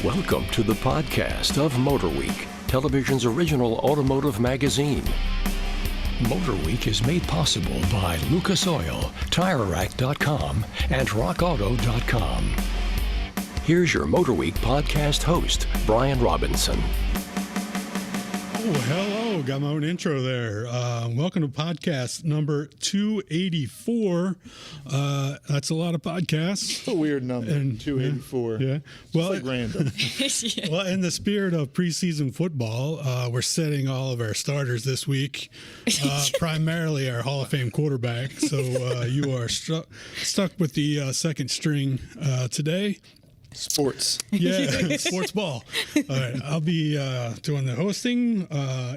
Welcome to the podcast of MotorWeek, television's original automotive magazine. MotorWeek is made possible by Lucas Oil, TireRack.com, and RockAuto.com. Here's your MotorWeek podcast host, Brian Robinson. Oh, hello. Got my own intro there. Welcome to podcast number 284. That's a lot of podcasts. It's a weird number, and 284. Yeah. Well, it's like random. Yeah. Well, in the spirit of preseason football, we're setting all of our starters this week, primarily our Hall of Fame quarterback. So you are stuck with the second string today. Sports. Yeah, sports ball. All right, I'll be doing the hosting,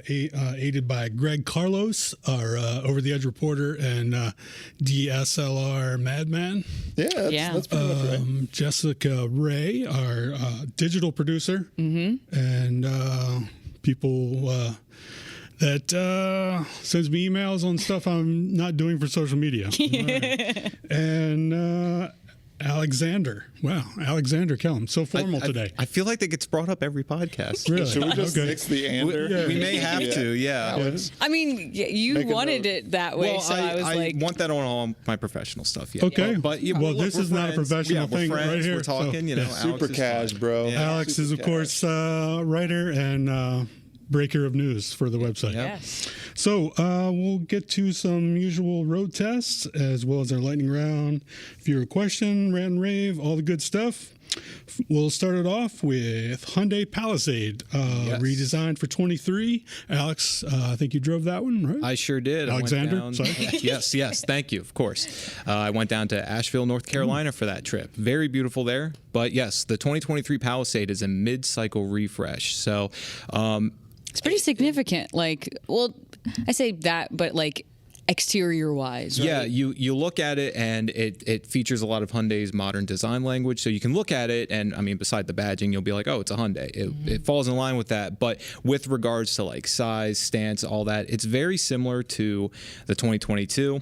aided by Greg Carlos, our Over the Edge reporter, and DSLR madman. Yeah, that's pretty much right. Jessica Ray, our digital producer, and people that sends me emails on stuff I'm not doing for social media. Right. And Alexander. Wow, Alexander Kellum. So formal today. I feel like that gets brought up every podcast. Really? Should we just mix the ander? We may have to, yeah. Alex. I mean, you wanted it that way, Well, so I was like... want that on all my professional stuff, yeah. Okay. But, yeah, well, look, this we're is not a friends. professional we're thing friends, right here. We're talking, So, you know. yeah. Alex Super is cash, fine. bro. Yeah. Alex Super is, of cash. course, writer and breaker of news for the website. Yes. So we'll get to some usual road tests as well as our lightning round, viewer question, rant and rave, all the good stuff. We'll start it off with Hyundai Palisade, redesigned for 23. Alex, I think you drove that one, right? I sure did. Alexander, I went down, yes, thank you, of course. I went down to Asheville, North Carolina for that trip. Very beautiful there. But yes, the 2023 Palisade is a mid-cycle refresh. So It's pretty significant. Like, well, I say that, but like exterior wise, right? Yeah, you look at it and it features a lot of Hyundai's modern design language. So you can look at it and, I mean, beside the badging, you'll be like, oh, it's a Hyundai. It falls in line with that. But with regards to like size, stance, all that, it's very similar to the 2022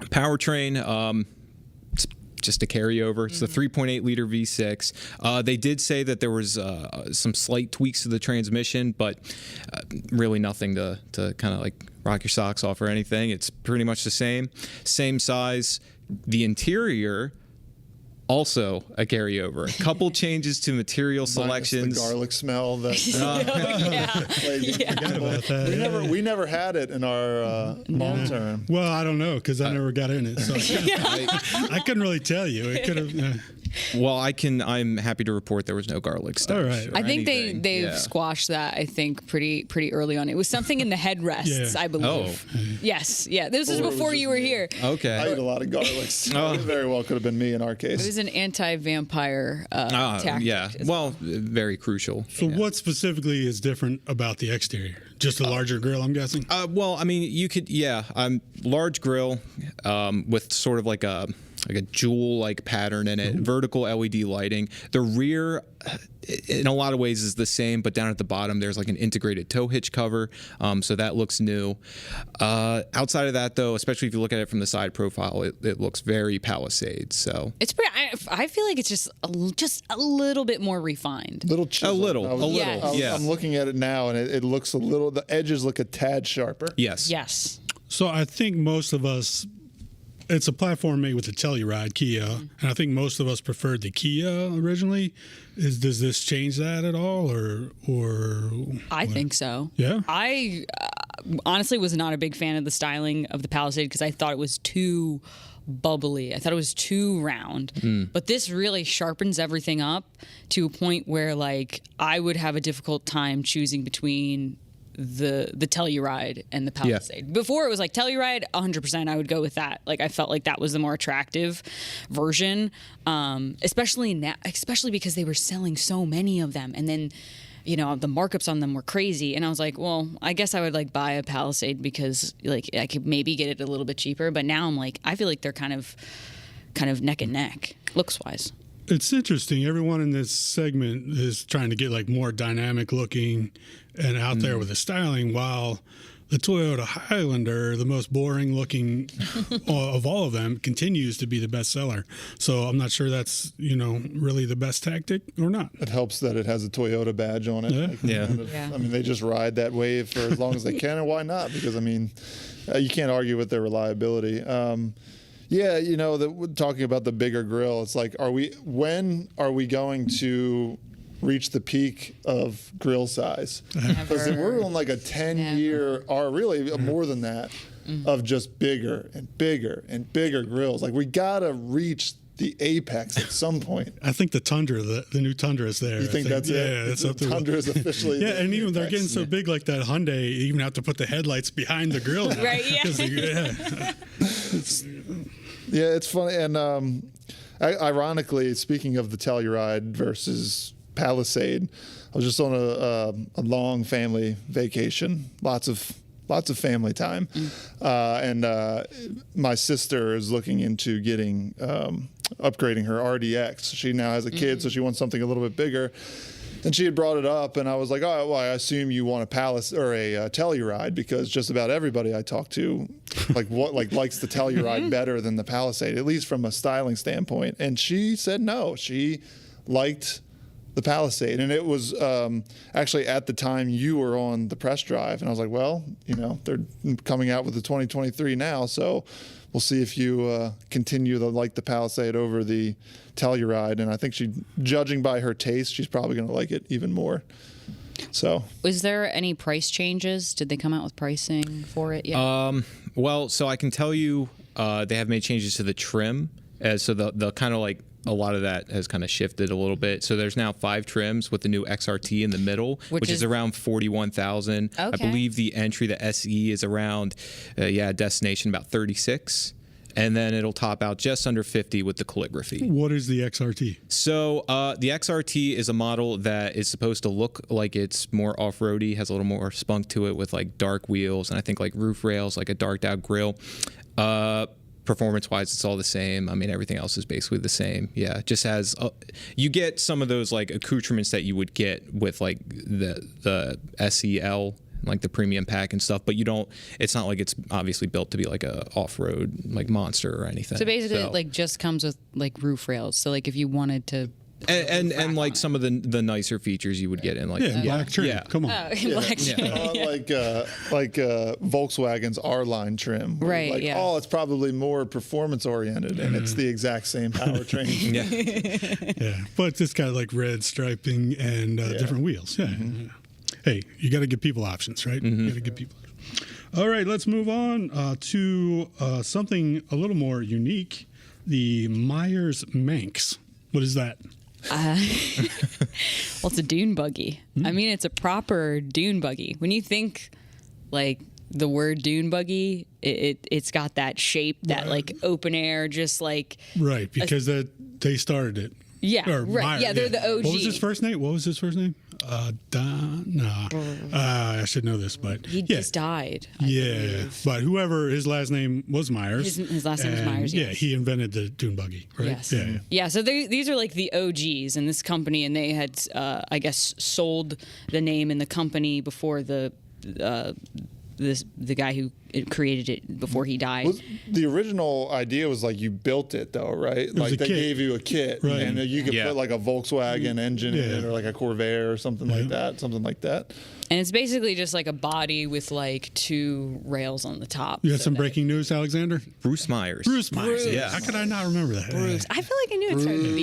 powertrain. It's just a carryover. It's the 3.8 liter V6. They did say that there was some slight tweaks to the transmission, but really nothing to kind of like rock your socks off or anything. It's pretty much the same size. The interior, also a carryover. A couple changes to material selections. The garlic smell that Forgot about that. we never had it in our long term. Well, I don't know because I never got in it, so I couldn't really tell you. It could have. Well, I'm happy to report there was no garlic stuff. All right. I think they've squashed that. I think pretty early on. It was something in the headrests, I believe. Oh. Yes, yeah. This was before you were here. Okay. I eat a lot of garlics. It very well could have been me in our It case. was an anti-vampire tactic. Yeah. Well, very crucial. So what specifically is different about the exterior? Just a larger grill, I'm guessing? Well, I mean, you could, large grill with sort of like a jewel-like pattern in it, vertical LED lighting. The rear, in a lot of ways, is the same, but down at the bottom, there's like an integrated tow hitch cover, so that looks new. Outside of that, though, especially if you look at it from the side profile, it looks very Palisade. So It's pretty. I feel like it's just a little bit more refined. Little chiseled. A little. Yes. Yeah. I'm looking at it now, and it looks a little. The edges look a tad sharper. Yes. Yes. So I think most of us, it's a platform made with the Telluride Kia, and I think most of us preferred the Kia originally. Does this change that at all, or? I think so. Yeah? I honestly was not a big fan of the styling of the Palisade because I thought it was too bubbly. I thought it was too round. But this really sharpens everything up to a point where like I would have a difficult time choosing between the Telluride and the Palisade. Yeah. Before it was like Telluride, 100% I would go with that. Like I felt like that was the more attractive version, especially because they were selling so many of them, and then the markups on them were crazy. And I was like, well, I guess I would like buy a Palisade because like I could maybe get it a little bit cheaper. But now I'm like, I feel like they're kind of neck and neck looks wise. It's interesting. Everyone in this segment is trying to get like more dynamic looking and out there with the styling, while the Toyota Highlander, the most boring looking of all of them, continues to be the best seller. So I'm not sure that's, really the best tactic or not. It helps that it has a Toyota badge on it. Yeah. I mean, they just ride that wave for as long as they can, and why not? Because, I mean, you can't argue with their reliability. Talking about the bigger grill, it's like, when are we going to reach the peak of grill size? Because we're on like a 10-year, or really more than that, of just bigger and bigger and bigger grills. Like, we gotta reach the apex at some point. I think the Tundra, the new Tundra is there. You think that's it? Yeah, that's up the there. Tundra is officially. Yeah, and even they're getting so big like that Hyundai, you even have to put the headlights behind the grill now. Right, yeah. Yeah, it's funny. And ironically, speaking of the Telluride versus Palisade, I was just on a long family vacation, lots of family time, and my sister is looking into getting upgrading her RDX. She now has a kid, so she wants something a little bit bigger. And she had brought it up, and I was like, "Oh, well, I assume you want a Palace or a Telluride, because just about everybody I talk to, likes the Telluride better than the Palisade, at least from a styling standpoint." And she said no, she liked the Palisade, and it was actually at the time you were on the press drive, and I was like, "Well, they're coming out with the 2023 now, so we'll see if you continue to like the Palisade over the Telluride." And I think judging by her taste, she's probably going to like it even more. So, was there any price changes? Did they come out with pricing for it yet? Well, so I can tell you they have made changes to the trim. So the kind of like a lot of that has kind of shifted a little bit. So there's now 5 trims with the new XRT in the middle, which is around $41,000. Okay. I believe the entry, the SE, is around, destination about 36. And then it'll top out just under 50 with the calligraphy. What is the XRT? So the XRT is a model that is supposed to look like it's more off-roady, has a little more spunk to it with like dark wheels and I think like roof rails, like a darked out grill. Performance-wise, it's all the same. I mean, everything else is basically the same. Yeah, it just has you get some of those like accoutrements that you would get with like the SEL, like the premium pack and stuff, but you don't. It's not like it's obviously built to be like a off-road like monster or anything. So basically, it like just comes with like roof rails. So like if you wanted to. And like some of the nicer features you would get in like black trim. Yeah. Come on. Black trim. like Volkswagen's R-Line trim. Right, Like, yeah. oh, it's probably more performance oriented, and it's the exact same powertrain. Yeah, but it's got like red striping and different wheels. Yeah. Hey, you got to give people options, right? You got to give people options. All right, let's move on to something a little more unique, the Meyers Manx. What is that? Well, it's a dune buggy. I mean, it's a proper dune buggy. When you think like the word dune buggy, it's got that shape, that like open air, just like Right, because they started it. yeah, Or right. Meyer, Yeah, they're the OG. What was his first name? I should know this, but He just died. I yeah. believe. But whoever his last name was Myers. His last name was and, Myers. Yeah, Yes. he invented the dune buggy, right? Yes. Yeah. So these are like the OGs in this company, and they had, I guess, sold the name in the company before the guy who created it before he died. The original idea was like you built it though, right? Like a they kit. gave you a kit, Right. and you could Yeah. put like a Volkswagen engine in it, or like a Corvair or something like that. And it's basically just like a body with like 2 rails on the top. You got so some that- breaking news, Alexander? Bruce Myers. Bruce Myers. Yeah. How could I not remember that? Bruce. I feel like I knew it started with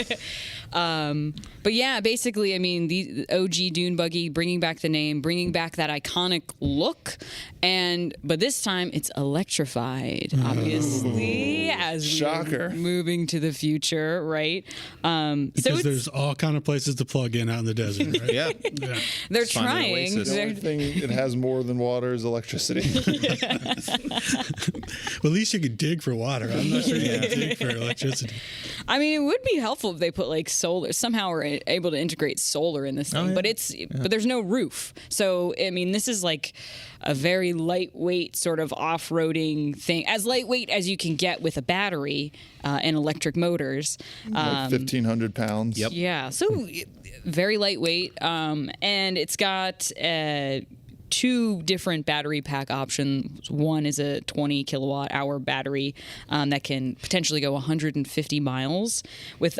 B. But yeah, basically, I mean, the OG dune buggy, bringing back the name, bringing back that iconic look, but this time it's electrified, obviously, as Shocker. we're moving to the future, right? Because there's all kind of places to plug in out in the desert, right? Yeah. they're Find an trying. oasis. The only thing it has more than water is electricity. Well, at least you could dig for water. I'm not sure you can dig for electricity. I mean, it would be helpful if they put like solar. Somehow we're able to integrate solar in this thing, yeah. but there's no roof. So I mean, this is like a very lightweight sort of off-roading thing, as lightweight as you can get with a battery and electric motors. Like 1,500 pounds. Yep. Yeah, so very lightweight, and it's got two different battery pack options. One is a 20 kilowatt hour battery that can potentially go 150 miles with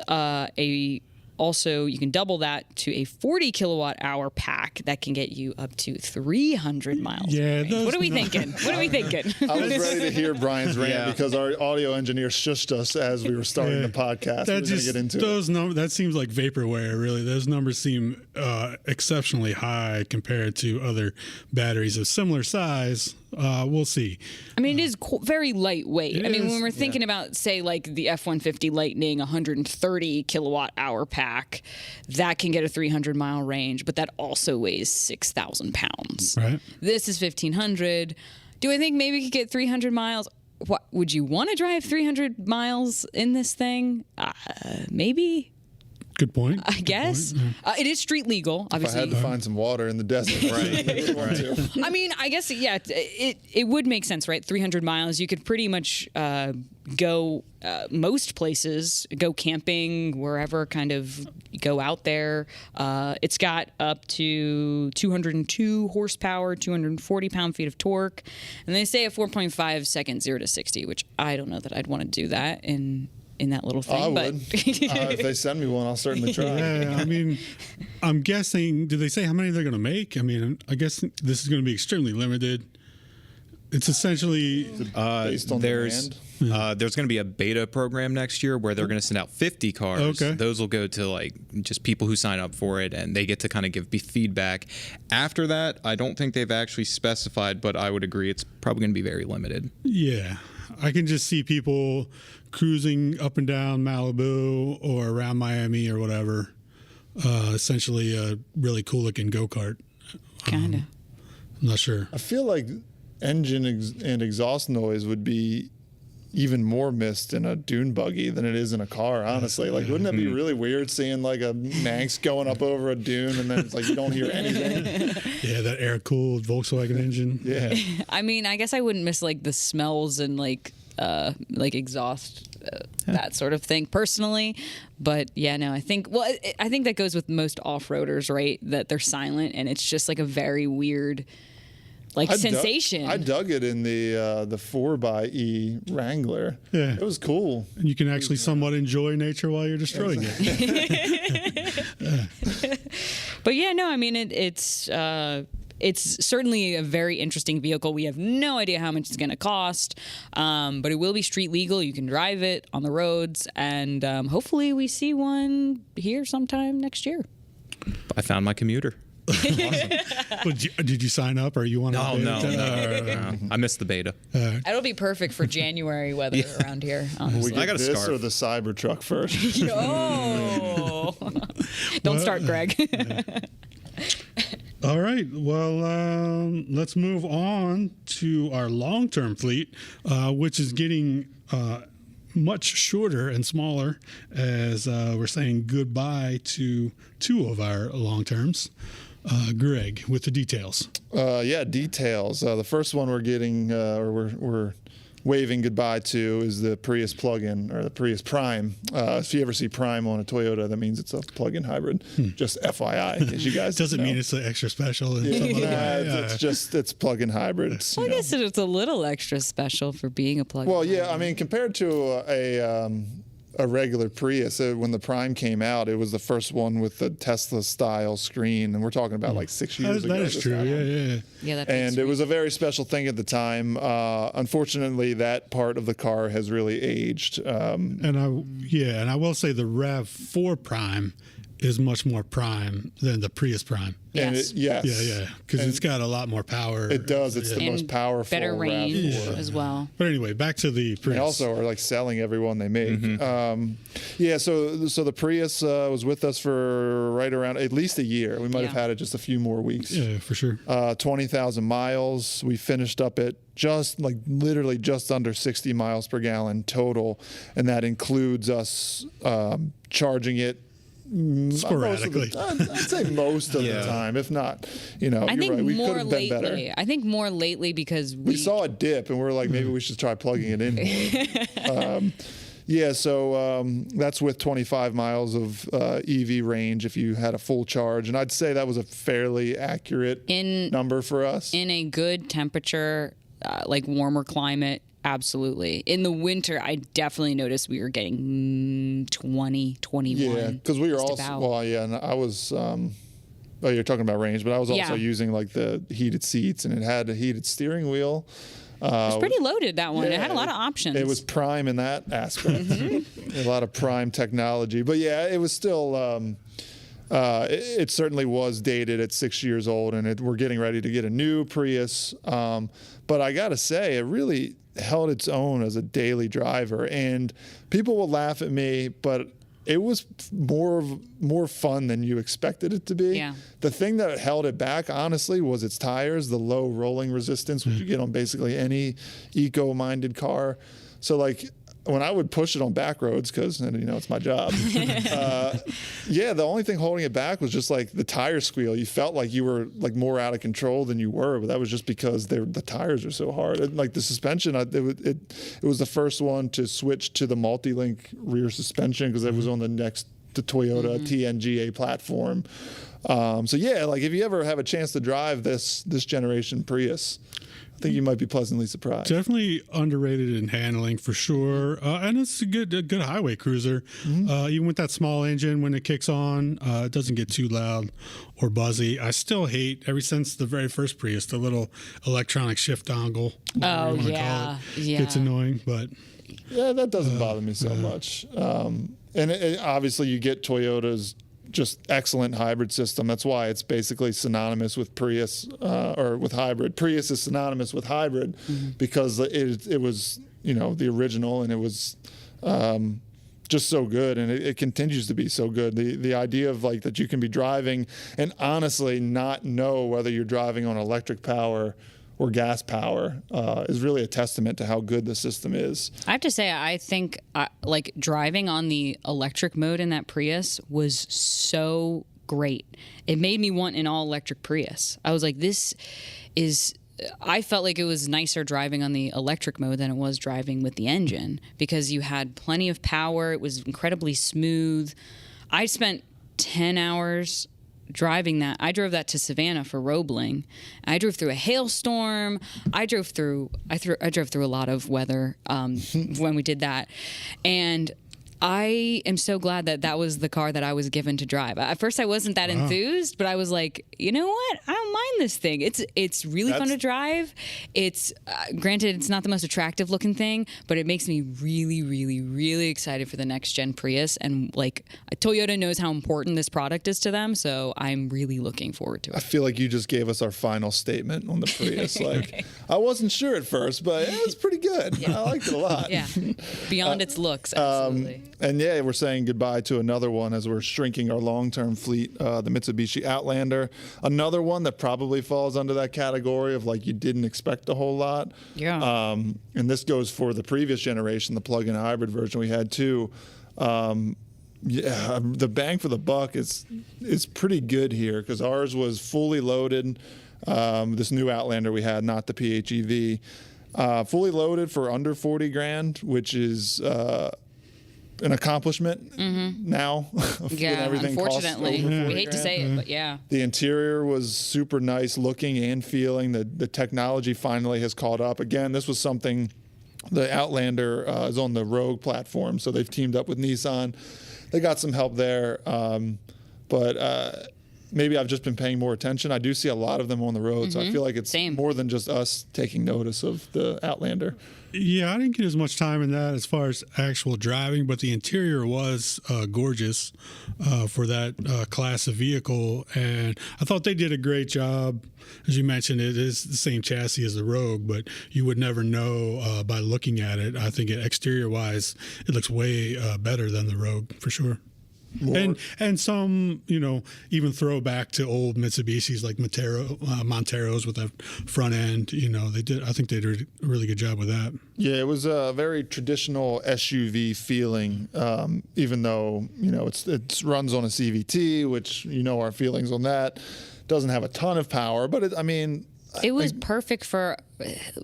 also, you can double that to a 40 kilowatt hour pack that can get you up to 300 miles. Yeah, what are we thinking? What are we thinking? I was ready to hear Brian's rant because our audio engineer shushed us as we were starting the podcast. We're going to get into those numbers. That seems like vaporware. Really, those numbers seem exceptionally high compared to other batteries of similar size. We'll see. I mean, it is very lightweight. I mean, when we're thinking about, say, like the F-150 Lightning 130 kilowatt hour pack, that can get a 300 mile range, but that also weighs 6,000 pounds. Right. This is 1,500. Do I think maybe we could get 300 miles? What would you want to drive 300 miles in this thing? Maybe. Good point. I guess. It is street legal, obviously. If I had to find some water in the desert. Right. I mean, I guess, yeah, it would make sense, right? 300 miles. You could pretty much go most places, go camping, wherever, kind of go out there. It's got up to 202 horsepower, 240 pound-feet of torque. And they say a 4.5 second 0 to 60, which I don't know that I'd want to do that in that little thing. I but would. If they send me one, I'll certainly try. Yeah, I mean, I'm guessing. Did they say how many they're going to make? I mean, I guess this is going to be extremely limited. It's essentially Based on there's demand. there's going to be a beta program next year where they're going to send out 50 cars. Okay. Those will go to like just people who sign up for it, and they get to kind of give feedback. After that, I don't think they've actually specified, but I would agree it's probably going to be very limited. Yeah, I can just see people cruising up and down Malibu or around Miami or whatever. Essentially, a really cool looking go kart. kind of. I'm not sure. I feel like engine and exhaust noise would be even more missed in a dune buggy than it is in a car, honestly. Like, wouldn't that be really weird seeing like a Manx going up over a dune and then it's like you don't hear anything? Yeah, that air cooled Volkswagen engine. Yeah. I mean, I guess I wouldn't miss like the smells and like exhaust, that sort of thing personally. But yeah, no, I think that goes with most off-roaders, right? That they're silent and it's just like a very weird sensation. I dug it in the 4xe Wrangler. Yeah. It was cool. And you can actually somewhat enjoy nature while you're destroying it. But yeah, no, I mean, it's certainly a very interesting vehicle. We have no idea how much it's going to cost, but it will be street legal. You can drive it on the roads, and hopefully we see one here sometime next year. I found my commuter. But did you sign up or you want to? No. I missed the beta. It'll be perfect for January weather around here, honestly. We I get got a this scarf. or the Cybertruck first. Oh. Don't start, Greg. All right. Well, let's move on to our long-term fleet, which is getting much shorter and smaller as we're saying goodbye to two of our long-terms. Greg, with the details. Yeah, details. The first one we're getting, or we're waving goodbye to, is the Prius plug-in, or the Prius Prime. If you ever see Prime on a Toyota, that means it's a plug-in hybrid. Just FYI, in case you guys Doesn't know. mean it's extra special. In some other way. It's plug-in hybrid. Well, I guess it's a little extra special for being a plug-in. Well, yeah, I mean, compared to a regular Prius, when the Prime came out, it was the first one with the Tesla-style screen, and we're talking about like 6 years ago. That is this true. happened. Yeah. Yeah, And it was a very special thing at the time. Unfortunately, that part of the car has really aged. And I will say the RAV4 Prime is much more prime than the Prius Prime. Yes. Yes. Yeah, because it's got a lot more power. It does. It's the most powerful. better range RAV4. as well. But anyway, back to the Prius. They also are like selling every one they make. So the Prius was with us for right around at least a year. We might have had it just a few more weeks. Yeah, for sure. 20,000 miles. We finished up at literally just under 60 miles per gallon total, and that includes us charging it sporadically. I'd say most of the time, if not, I think right. We could more have been better. lately. I think more lately because We saw a dip, and we're like, maybe we should try plugging it in more. Yeah, so that's with 25 miles of EV range if you had a full charge. And I'd say that was a fairly accurate number for us. In a good temperature, like warmer climate, absolutely. In the winter, I definitely noticed we were getting 20, 21. Yeah, because we were also, well, yeah, and I was, you're talking about range, but I was also using like the heated seats, and it had a heated steering wheel. It was pretty loaded, that one. Yeah, it had a lot of options. It was prime in that aspect. A lot of prime technology. But yeah, it was still, it certainly was dated at 6 years old, and we're getting ready to get a new Prius. But I got to say, it really held its own as a daily driver. And people will laugh at me, but it was more fun than you expected it to be. Yeah. The thing that held it back, honestly, was its tires, the low rolling resistance, which you get on basically any eco-minded car. So, like, when I would push it on back roads, because, it's my job. The only thing holding it back was just, like, the tire squeal. You felt like you were, like, more out of control than you were, but that was just because the tires are so hard. And, like, the suspension, it was the first one to switch to the multi-link rear suspension because it was on the Toyota TNGA platform. Like, if you ever have a chance to drive this generation Prius, I think you might be pleasantly surprised. Definitely underrated in handling for sure, and it's a good highway cruiser. Even with that small engine, when it kicks on, it doesn't get too loud or buzzy. I still hate, ever since the very first Prius, the little electronic shift dongle. Oh yeah, It's annoying, but yeah, that doesn't bother me so much. And obviously, you get Toyota's just excellent hybrid system. That's why it's basically synonymous with Prius or with hybrid. Prius is synonymous with hybrid because it was, the original, and it was just so good, and it continues to be so good. The idea of like that you can be driving and honestly not know whether you're driving on electric power or gas power is really a testament to how good the system is. I have to say, I think like driving on the electric mode in that Prius was so great. It made me want an all-electric Prius. I was like, I felt like it was nicer driving on the electric mode than it was driving with the engine because you had plenty of power. It was incredibly smooth. I spent 10 hours driving that. I drove that to Savannah for Roebling. I drove through a hailstorm. I drove through a lot of weather when we did that. And I am so glad that was the car that I was given to drive. At first, I wasn't that enthused, but I was like, you know what? I don't mind this thing. It's really fun to drive. It's granted, it's not the most attractive looking thing, but it makes me really, really, really excited for the next gen Prius. And like Toyota knows how important this product is to them, so I'm really looking forward to it. I feel like you just gave us our final statement on the Prius. Like, I wasn't sure at first, but it was pretty good. Yeah. I liked it a lot. Yeah, beyond its looks, absolutely. And yeah, we're saying goodbye to another one as we're shrinking our long-term fleet, the Mitsubishi Outlander. Another one that probably falls under that category of like you didn't expect a whole lot. Yeah. And this goes for the previous generation, the plug-in hybrid version we had too. The bang for the buck is pretty good here because ours was fully loaded. This new Outlander we had, not the PHEV, fully loaded for under $40,000, which is an accomplishment now. Yeah, everything unfortunately. costs over We hate to say it, but yeah. The interior was super nice looking and feeling. The technology finally has caught up. Again, this was something, the Outlander is on the Rogue platform, so they've teamed up with Nissan. They got some help there, but maybe I've just been paying more attention. I do see a lot of them on the road, so I feel like it's more than just us taking notice of the Outlander. Yeah, I didn't get as much time in that as far as actual driving, but the interior was gorgeous for that class of vehicle, and I thought they did a great job. As you mentioned, it is the same chassis as the Rogue, but you would never know by looking at it. I think exterior-wise, it looks way better than the Rogue for sure. And some, even throwback to old Mitsubishis like Monteros with the front end. I think they did a really good job with that. Yeah, it was a very traditional SUV feeling, even though it runs on a CVT, which our feelings on that. Doesn't have a ton of power, but it was perfect for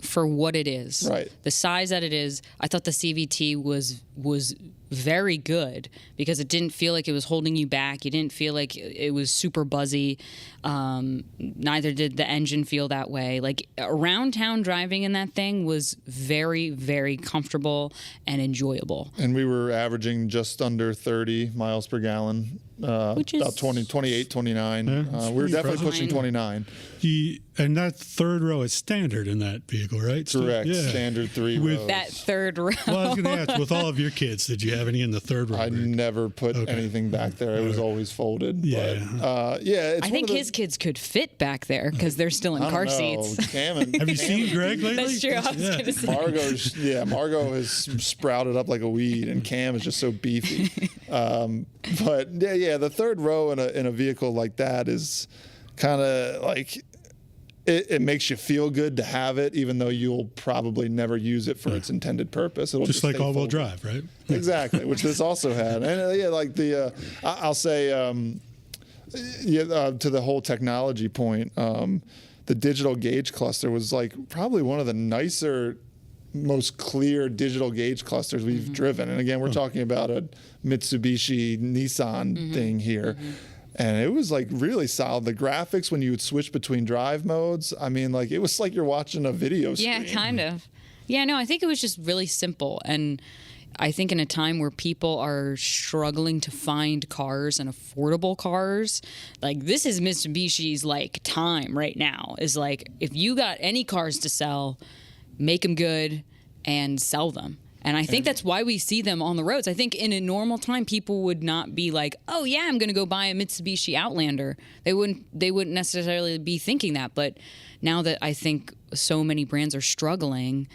for what it is. Right. The size that it is, I thought the CVT was very good because it didn't feel like it was holding you back. You didn't feel like it was super buzzy. Neither did the engine feel that way. Like around town driving in that thing was very, very comfortable and enjoyable. And we were averaging just under 30 miles per gallon, Which is about 28, 29. Yeah, it's We were pretty definitely impressive. pushing 29. And that third row is standard in that vehicle, right? Correct. Yeah. Standard 3 With- rows. That third row. Well, I was going to ask, with all of your kids, did you have any in the third row? I Rick? never put Okay. anything back there. It was always folded. Yeah. But, it's I one think of the- his kids could fit back there because they're still in I don't car know. seats. Cam and, Have you seen Greg lately? That's true. I was Yeah. going to say. Margot has sprouted up like a weed, and Cam is just so beefy. But the third row in a vehicle like that is kind of like it makes you feel good to have it, even though you'll probably never use it for its intended purpose. It'll Just like stay all-wheel folded. drive, right? Exactly, which this also had, and like the I'll say to the whole technology point, the digital gauge cluster was like probably one of the nicer, most clear digital gauge clusters we've driven. And again, we're talking about a Mitsubishi Nissan thing here. And it was like really solid. The graphics when you would switch between drive modes, I mean, like it was like you're watching a video Yeah, screen. kind of. Yeah, no, I think it was just really simple. And I think in a time where people are struggling to find cars and affordable cars, like this is Mitsubishi's like time right now. Is like if you got any cars to sell, make them good and sell them. And I think that's why we see them on the roads. I think in a normal time, people would not be like, "Oh yeah, I'm going to go buy a Mitsubishi Outlander." They wouldn't necessarily be thinking that. But now that I think so many brands are struggling,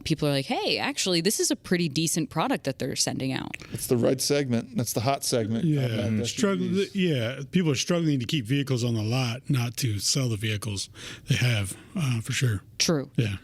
people are like, "Hey, actually, this is a pretty decent product that they're sending out." It's the right segment. That's the hot segment. Yeah, SUVs. people are struggling to keep vehicles on the lot, not to sell the vehicles they have, for sure. True. Yeah.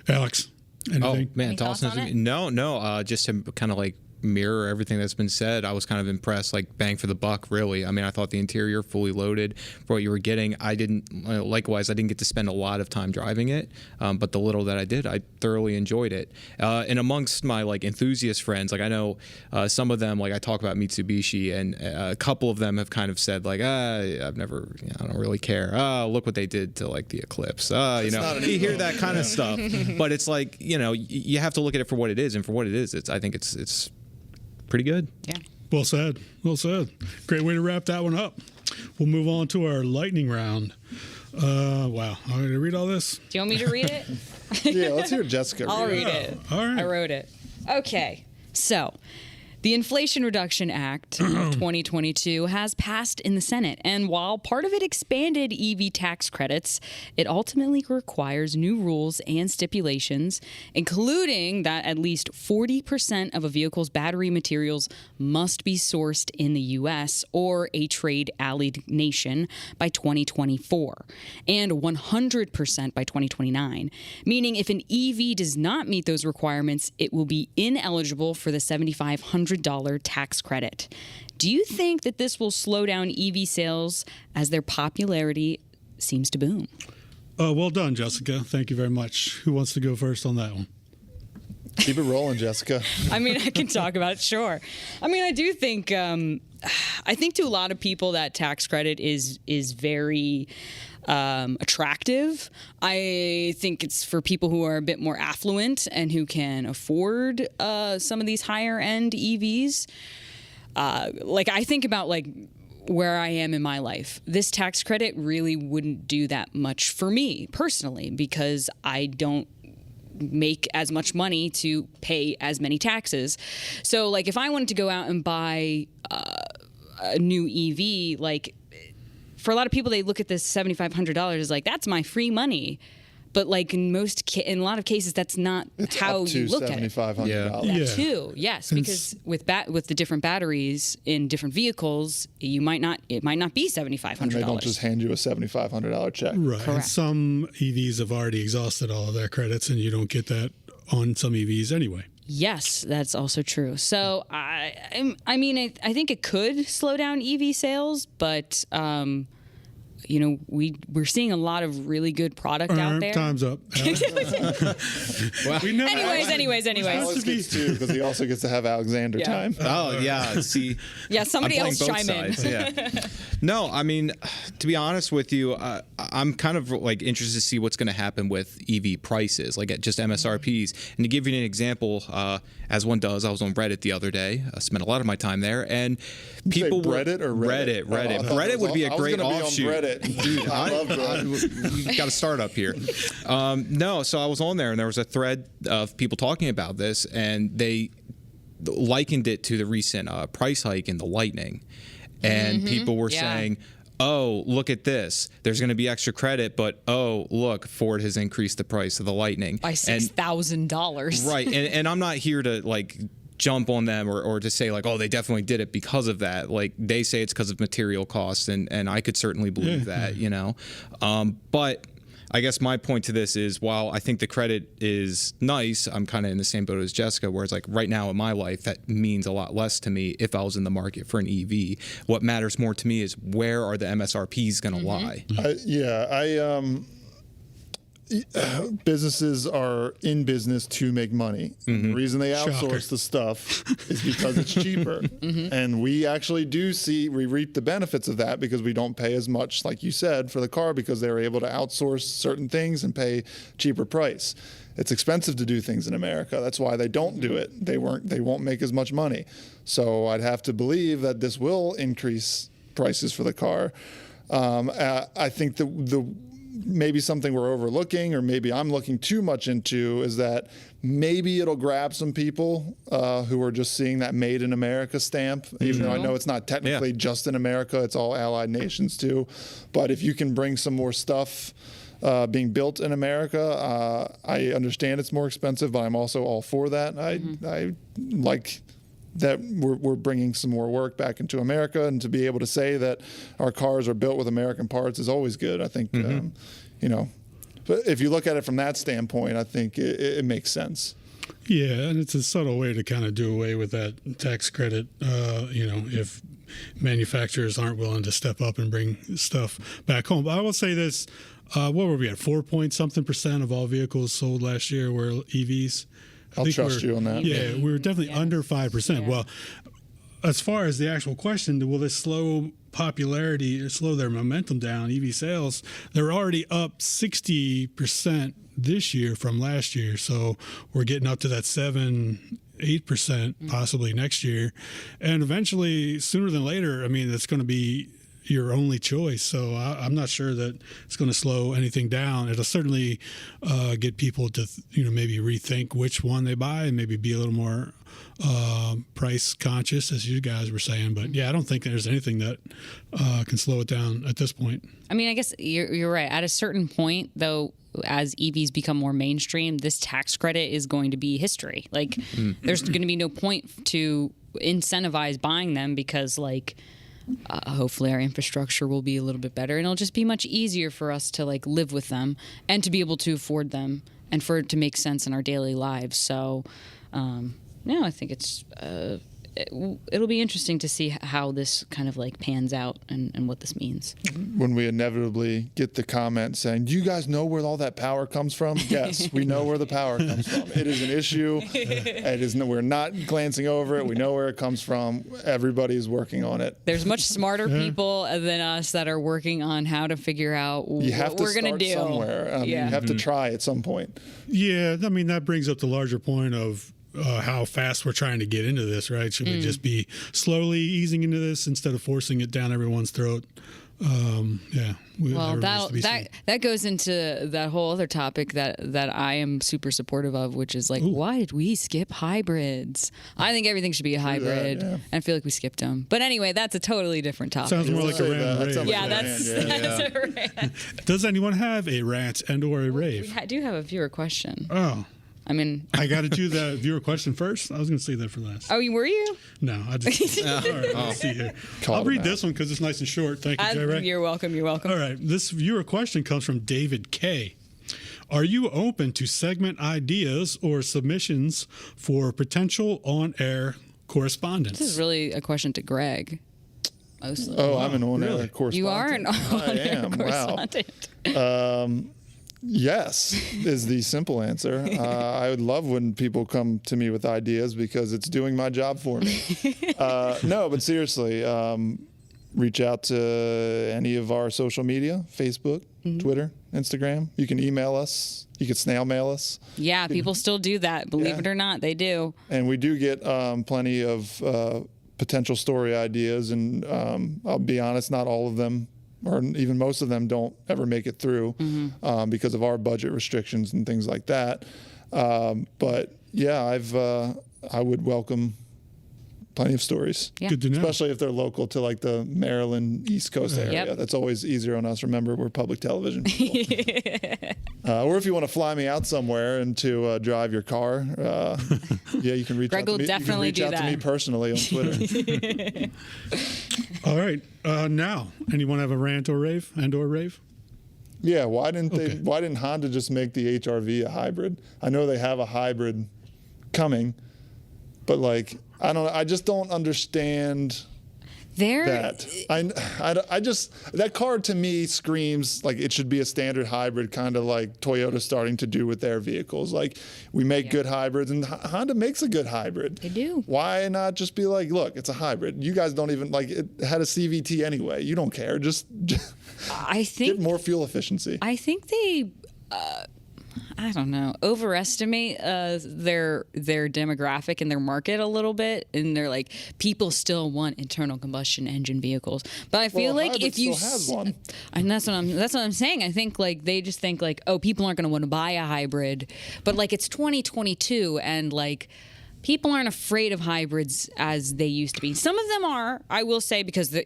Alex, anything? Oh man, Any thoughts tossing on it? it? No. Just to kind of like mirror everything that's been said, I was kind of impressed. Like bang for the buck, really. I mean, I thought the interior fully loaded for what you were getting. I didn't. Likewise, I didn't get to spend a lot of time driving it, but the little that I did, I thoroughly enjoyed it. And amongst my like enthusiast friends, like I know some of them, like I talk about Mitsubishi, and a couple of them have kind of said like, I've never, I don't really care. Look what they did to like the Eclipse. You hear that kind of stuff, but it's like you have to look at it for what it is, and for what it is, I think it's pretty good. Yeah. Well said. Well said. Great way to wrap that one up. We'll move on to our lightning round. Wow. I'm going to read all this. Do you want me to read it? Yeah, let's hear Jessica. I'll read read it. it. All right. I wrote it. Okay. So, the Inflation Reduction Act of 2022 has passed in the Senate, and while part of it expanded EV tax credits, it ultimately requires new rules and stipulations, including that at least 40% of a vehicle's battery materials must be sourced in the U.S. or a trade-allied nation by 2024, and 100% by 2029, meaning if an EV does not meet those requirements, it will be ineligible for the $7,500 tax credit. Do you think that this will slow down EV sales as their popularity seems to boom? Well done, Jessica. Thank you very much. Who wants to go first on that one? Keep it rolling, Jessica. I mean, I can talk about it, sure. I mean, I do think, I think to a lot of people that tax credit is very attractive. I think it's for people who are a bit more affluent and who can afford some of these higher end EVs. Like I think about like where I am in my life. This tax credit really wouldn't do that much for me personally because I don't make as much money to pay as many taxes. So like if I wanted to go out and buy a new EV, like for a lot of people, they look at this $7,500 as like, that's my free money. But like in a lot of cases, that's not how Up to you look at it. $7,500. Yeah. That too, yes, because with the different batteries in different vehicles, it might not be And they don't $7,500. just hand you a $7,500 check. Right. And Correct. some EVs have already exhausted all of their credits, and you don't get that on some EVs anyway. Yes, that's also true. So I mean, I think it could slow down EV sales, but we're seeing a lot of really good product out there. Time's up. We never Anyways. Alex gets two because he also gets to have Alexander time. Oh yeah, see. Yeah, somebody I'm else playing both chime sides, in. Yeah. No, I mean, to be honest with you, I'm kind of like interested to see what's going to happen with EV prices, like at just MSRPs. And to give you an example, as one does, I was on Reddit the other day. I spent a lot of my time there, and people were Reddit or Reddit. Reddit would be a great offshoot. Dude, I love Reddit. We got to start up here. No, so I was on there, and there was a thread of people talking about this, and they likened it to the recent price hike in the Lightning. And people were saying, oh, look at this. There's going to be extra credit, but oh, look, Ford has increased the price of the Lightning. By $6,000. Right. And I'm not here to, like, jump on them or to say, like, oh, they definitely did it because of that. Like, they say it's because of material costs, and I could certainly believe that, you know. But I guess my point to this is, while I think the credit is nice, I'm kind of in the same boat as Jessica, where it's like right now in my life, that means a lot less to me if I was in the market for an EV. What matters more to me is where are the MSRPs going to lie? Businesses are in business to make money. The reason they outsource the stuff is because it's cheaper. And we actually we reap the benefits of that because we don't pay as much, like you said, for the car because they're able to outsource certain things and pay cheaper price. It's expensive to do things in America. That's why they don't do it. They won't make as much money. So I'd have to believe that this will increase prices for the car. I think the maybe something we're overlooking, or maybe I'm looking too much into, is that maybe it'll grab some people who are just seeing that made in America stamp, even though I know it's not technically just in America, it's all allied nations too. But if you can bring some more stuff being built in America, I understand it's more expensive, but I'm also all for that. I like that we're bringing some more work back into America, and to be able to say that our cars are built with American parts is always good. I think, but if you look at it from that standpoint, I think it makes sense. Yeah, and it's a subtle way to kind of do away with that tax credit, if manufacturers aren't willing to step up and bring stuff back home. But I will say this, what were we at, 4-point-something% of all vehicles sold last year were EVs? I'll trust you on that. Yeah, we were definitely under 5%. Yeah. Well, as far as the actual question, will this slow popularity or slow their momentum down, EV sales? They're already up 60% this year from last year. So we're getting up to that 7-8% possibly next year. And eventually, sooner than later, I mean, it's going to be your only choice. So I'm not sure that it's going to slow anything down. It'll certainly get people to, maybe rethink which one they buy and maybe be a little more price conscious, as you guys were saying. But yeah, I don't think there's anything that can slow it down at this point. I mean, I guess you're right. At a certain point, though, as EVs become more mainstream, this tax credit is going to be history. Like, there's going to be no point to incentivize buying them because, hopefully our infrastructure will be a little bit better, and it'll just be much easier for us to live with them and to be able to afford them and for it to make sense in our daily lives. So, I think it'll be interesting to see how this kind of pans out and what this means. When we inevitably get the comment saying, do you guys know where all that power comes from? Yes, we know where the power comes from. It is an issue. We're not glancing over it. We know where it comes from. Everybody's working on it. There's much smarter people than us that are working on how to figure out what we're going to do. Somewhere. You have to try at some point. Yeah, I mean, that brings up the larger point of how fast we're trying to get into this, right? Should we just be slowly easing into this instead of forcing it down everyone's throat? Well, that goes into that whole other topic that I am super supportive of, which is why did we skip hybrids? I think everything should be a hybrid, and I feel like we skipped them. But anyway, that's a totally different topic. Sounds more like a rant. That's a rant. Does anyone have a rant and/or a rave? I do have a viewer question. Oh. I mean, I got to do the viewer question first. I was going to say that for last. Oh, were you? No, I just. All right, let's see here. I'll read this one because it's nice and short. Thank you, J-Ray. You're welcome. You're welcome. All right, this viewer question comes from David K. Are you open to segment ideas or submissions for potential on-air correspondence? This is really a question to Greg. mostly. Oh, I'm an on-air Really? correspondent. You are an I am. Wow. correspondent. Yes, is the simple answer. I would love when people come to me with ideas because it's doing my job for me. No, but seriously, reach out to any of our social media, Facebook, Twitter, Instagram. You can email us. You can snail mail us. Yeah, people still do that. Believe it or not, they do. And we do get plenty of potential story ideas. And I'll be honest, not all of them, or even most of them, don't ever make it through because of our budget restrictions and things like that. But yeah, I would welcome plenty of stories. Yeah. Good to know. Especially if they're local to like the Maryland East Coast area. Yep. That's always easier on us. Remember, we're public television people. Or if you want to fly me out somewhere and to drive your car, yeah, you can reach Greg out to will me. definitely you can reach do out to me that. personally on Twitter. All right. Now, anyone have a rant or rave? Yeah, why didn't Okay. Why didn't Honda just make the HR-V a hybrid? I know they have a hybrid coming, but like I just don't understand that. I just that car to me screams like it should be a standard hybrid, kind of like Toyota's starting to do with their vehicles. Like we make good hybrids, and Honda makes a good hybrid. They do. Why not just be like, look, it's a hybrid. You guys don't even like it had a CVT anyway. You don't care. Just I think get more fuel efficiency. I think they, I don't know, overestimate their demographic and their market a little bit, and they're like, people still want internal combustion engine vehicles. But I feel Well, a like hybrid if you, still has one. and that's what I'm saying. I think like they just think like, oh, people aren't going to want to buy a hybrid, but like it's 2022 and like. People aren't afraid of hybrids as they used to be. Some of them are, I will say, because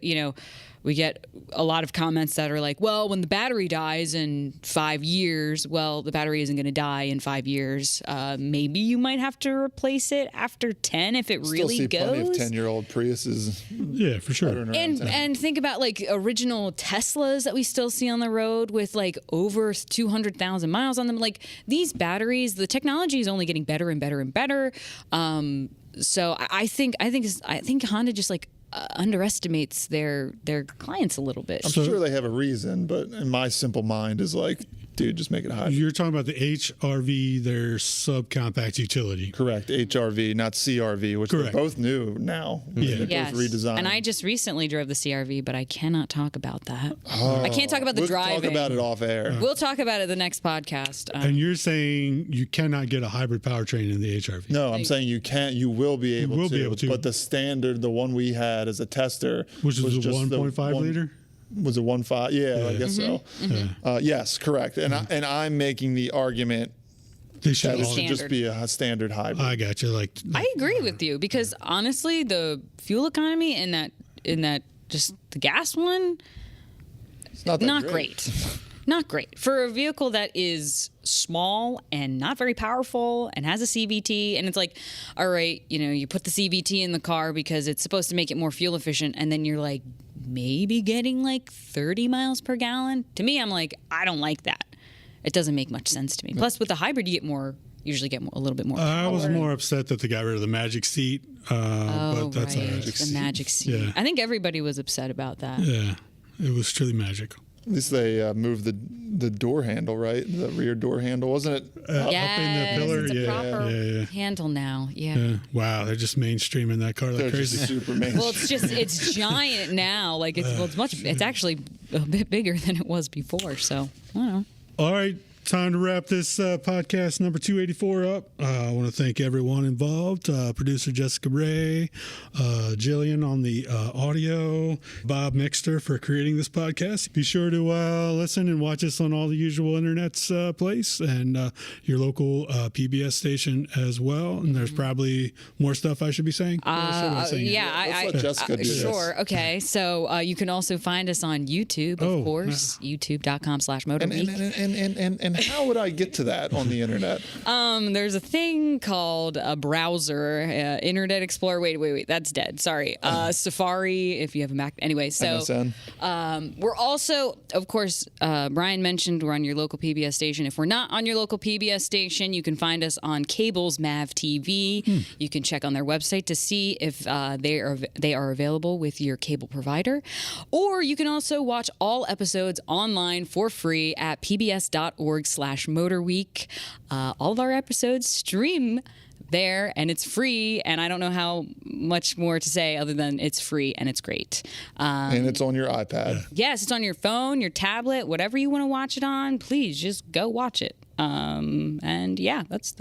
we get a lot of comments that are like, well, when the battery dies in 5 years, well, the battery isn't going to die in 5 years. Maybe you might have to replace it after 10 if it really Still see plenty of goes. 10-year-old Priuses. Yeah, for sure. And think about like original Teslas that we still see on the road with like over 200,000 miles on them. Like these batteries, the technology is only getting better and better and better. So I think Honda just like underestimates their clients a little bit. I'm sure they have a reason, but in my simple mind is like, dude, just make it a hybrid. You're talking about the HR-V, their subcompact utility. Correct. HR-V, not CR-V, which Correct. they're both new now. Yeah. They're Yes. both redesigned. And I just recently drove the CR-V, but I cannot talk about that. I can't talk about the we'll driving. talk about it off air. We'll talk about it the next podcast. And you're saying you cannot get a hybrid powertrain in the HR-V. No, I'm saying you can't. You will be able will to. be able to. But the standard, the one we had as a tester, Which was a just the 1.5 liter? Was it 1.5? Yeah, I guess so. Mm-hmm. Yes, correct. And I'm making the argument They should that it all. should just be a standard hybrid. I got you. Like, I agree with you because honestly, the fuel economy in that just the gas one, It's not that not great. Not great for a vehicle that is small and not very powerful and has a CVT. And it's like, all right, you put the CVT in the car because it's supposed to make it more fuel efficient, and then you're like maybe getting like 30 miles per gallon. To me, I'm like, I don't like that. It doesn't make much sense to me. Plus, with the hybrid, you usually get a little bit more. I was power. more upset that they got rid of the magic seat. Oh, but that's right. all right. The magic seat. Yeah. I think everybody was upset about that. Yeah, it was truly magic. At least they moved the door handle, right? The rear door handle, wasn't it? Yes, up in the pillar. it's a Yeah, proper yeah. handle now. Yeah. Yeah. Wow, they're just mainstreaming that car like They're crazy. just super mainstream. Well, it's giant now. Like it's actually a bit bigger than it was before. So I don't know. All right, time to wrap this podcast number 284 up. I want to thank everyone involved, producer Jessica Ray, Jillian on the audio, Bob Mixter for creating this podcast. Be sure to listen and watch us on all the usual internet's place and your local PBS station as well. And there's probably more stuff I should be saying. Let's let Jessica do this. Sure. Okay. So you can also find us on YouTube, of Oh, course, youtube.com/MotorWeek. And And how would I get to that on the internet? There's a thing called a browser, Internet Explorer. Wait, that's dead. Sorry. Safari, if you have a Mac. Anyway, so we're also, of course, Brian mentioned we're on your local PBS station. If we're not on your local PBS station, you can find us on Cable's Mav TV. You can check on their website to see if they are available with your cable provider. Or you can also watch all episodes online for free at pbs.org/MotorWeek. All of our episodes stream there, and it's free, and I don't know how much more to say other than it's free and it's great. And it's on your iPad. Yes, it's on your phone, your tablet, whatever you want to watch it on. Please just go watch it. And yeah, that's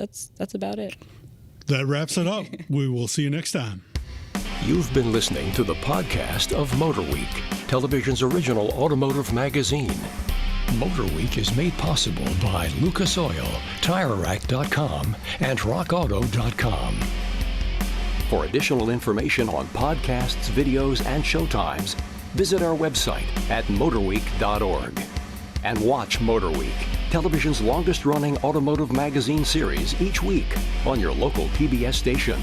about it. That wraps it up. We will see you next time. You've been listening to the podcast of MotorWeek, television's original automotive magazine. MotorWeek is made possible by Lucas Oil, TireRack.com, and RockAuto.com. For additional information on podcasts, videos, and showtimes, visit our website at MotorWeek.org. And watch MotorWeek, television's longest-running automotive magazine series each week on your local PBS station.